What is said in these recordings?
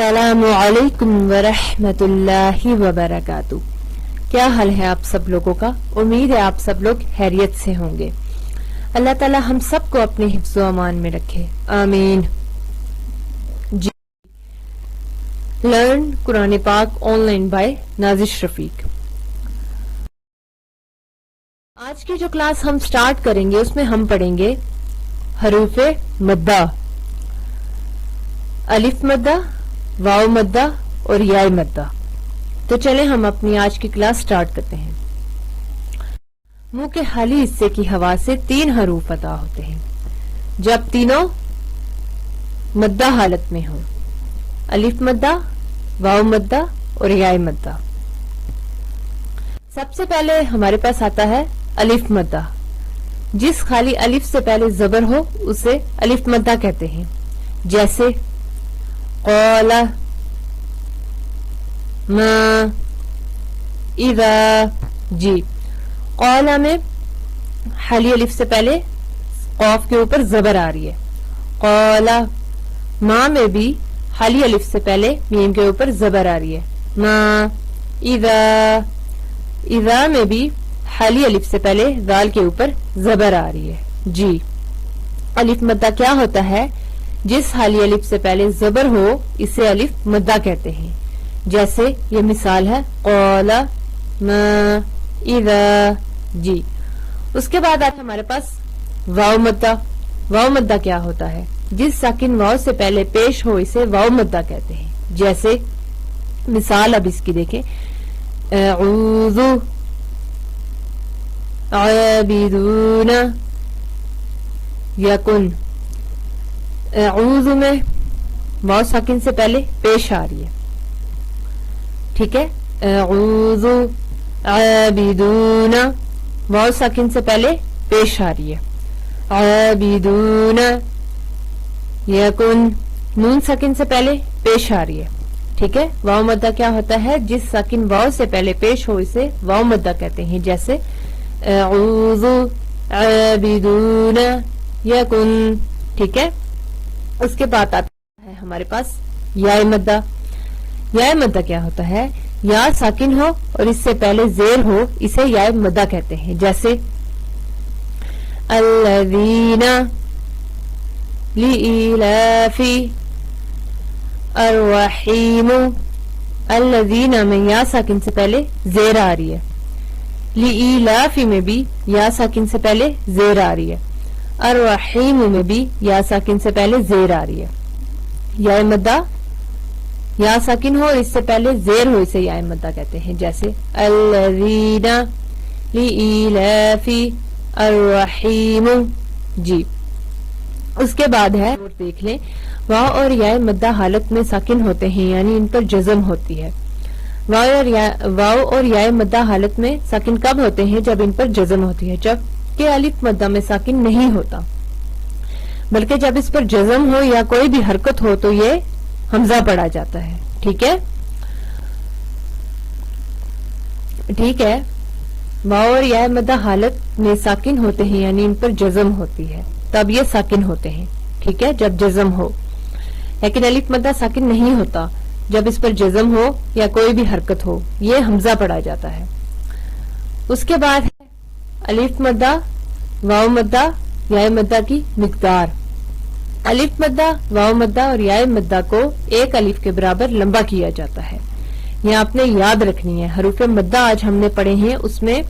अस्सलामु अलैकुम वरहमत उल्लाहि वबरकातुहू। क्या हाल है आप सब लोगों का? उम्मीद है आप सब लोग खैरियत से होंगे। अल्लाह ताला हम सबको अपने हिफ्ज़ व अमान में रखे, आमीन। जी, लर्न कुरान पाक ऑनलाइन बाय नाजिश रफीक। आज की जो क्लास हम स्टार्ट करेंगे उसमें हम पढ़ेंगे हरूफे मद्दा, अलिफ मद्दा, वाव मद्दा और याय मद्दा। तो चलें हम अपनी आज की क्लास स्टार्ट करते हैं। मुंह के खाली हिस्से की हवा से 3 हरूफ अदा होते हैं जब तीनों मद्दा हालत में हो, अलिफ मद्दा, वाव मद्दा और याय मद्दा। सबसे पहले हमारे पास आता है अलिफ मद्दा। जिस खाली अलिफ से पहले जबर हो उसे अलिफ मद्दा कहते हैं, जैसे क़ाला, मा, इज़ा। जी, क़ाला में खाली अलिफ से पहले क़ाफ के ऊपर जबर आ रही है। क़ाला। मा में भी खाली अलिफ से पहले मीम के ऊपर जबर आ रही है। मा, इज़ा। इज़ा में भी खाली अलिफ से पहले दाल के ऊपर जबर आ रही है। जी, अलिफ मद्दा क्या होता है? जिस खाली अलिफ से पहले जबर हो इसे अलिफ मद्दा कहते हैं। जैसे ये मिसाल है क़ाला, मा, इज़ा। जी, उसके बाद आता है हमारे पास वाव मद्दा। वाव मद्दा क्या होता है? जिस साकिन वाव से पहले पेश हो इसे वाव मद्दा कहते हैं। जैसे मिसाल अब इसकी देखें, अऊज़ु, आबिदूना, यकुन। अऊज़ु में वाव साकिन से पहले पेश आ रही है, ठीक है। अऊज़ु, आबिदूना, वाव साकिन से पहले पेश आ रही है। आबिदूना, यकुन, नून साकिन से पहले पेश आ रही है, ठीक है। वाव मद्दा क्या होता है? जिस साकिन वाव से पहले पेश हो इसे वाव मद्दा कहते हैं। जैसे अऊज़ु, आबिदूना, यकुन, ठीक है। उसके बाद आता है हमारे पास याय मद्दा। याय मद्दा क्या होता है? या साकिन हो और इससे पहले जेर हो इसे याय मद्दा कहते हैं। जैसे अल्लज़ीना, लिइलाफी, अर्रहीमु। अल्लज़ीना में या साकिन से पहले जेर आ रही है। लिइलाफी में भी या साकिन से पहले जेर आ रही है। अर्रहीमु में भी या साकिन से पहले जेर आ रही है। याय मद्दा या साकिन हो इससे पहले जेर हो इसे याय मद्दा कहते हैं। जैसे अल्लज़ीना, लिइलाफी, अर्रहीमु। जी, उसके बाद है, देख लें, वाव और याय मद्दा हालत में साकिन होते हैं, यानी इन पर जज़म होती है। वाव और याय मद्दा हालत में साकिन कब होते हैं? जब इन पर जज़म होती है। जब कि अलिफ मद्दा में साकिन नहीं होता, बल्कि जब इस पर जज़म हो या कोई भी हरकत हो तो ये हमजा पढ़ा जाता है, ठीक है। ठीक है, वाव और याय मद्दा हालत में साकिन होते हैं, यानी इन पर जज़म होती है, तब ये साकिन होते हैं, ठीक है, जब जज़म हो। लेकिन अलिफ मद्दा साकिन नहीं होता, जब इस पर जज़म हो या कोई भी हरकत हो ये हमजा पढ़ा जाता है। उसके बाद है अलिफ मद्दा, वाव मद्दा, याय मद्दा की मिकदार। अलिफ मद्दा, वाव मद्दा और याय मद्दा को एक अलिफ के बराबर लंबा किया जाता है। यह आपने याद रखनी है। हरूफे मद्दा आज हमने पढ़े हैं, उसमें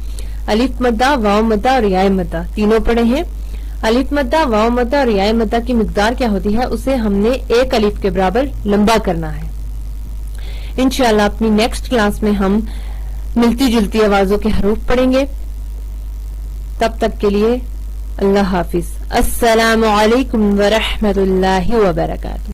अलिफ मद्दा, वाव मद्दा और याय मद्दा तीनों पढ़े हैं। अलिफ मद्दा, वाव मद्दा और याय मद्दा की मिकदार क्या होती है? उसे हमने एक अलिफ के बराबर लंबा करना है। इंशाअल्लाह अपनी नेक्स्ट क्लास में हम मिलती जुलती आवाजों के हरूफ पढ़ेंगे। तब तक के लिए अल्लाह हाफिज। अस्सलामु अलैकुम वरहमतुल्लाहि वबरकातुहू।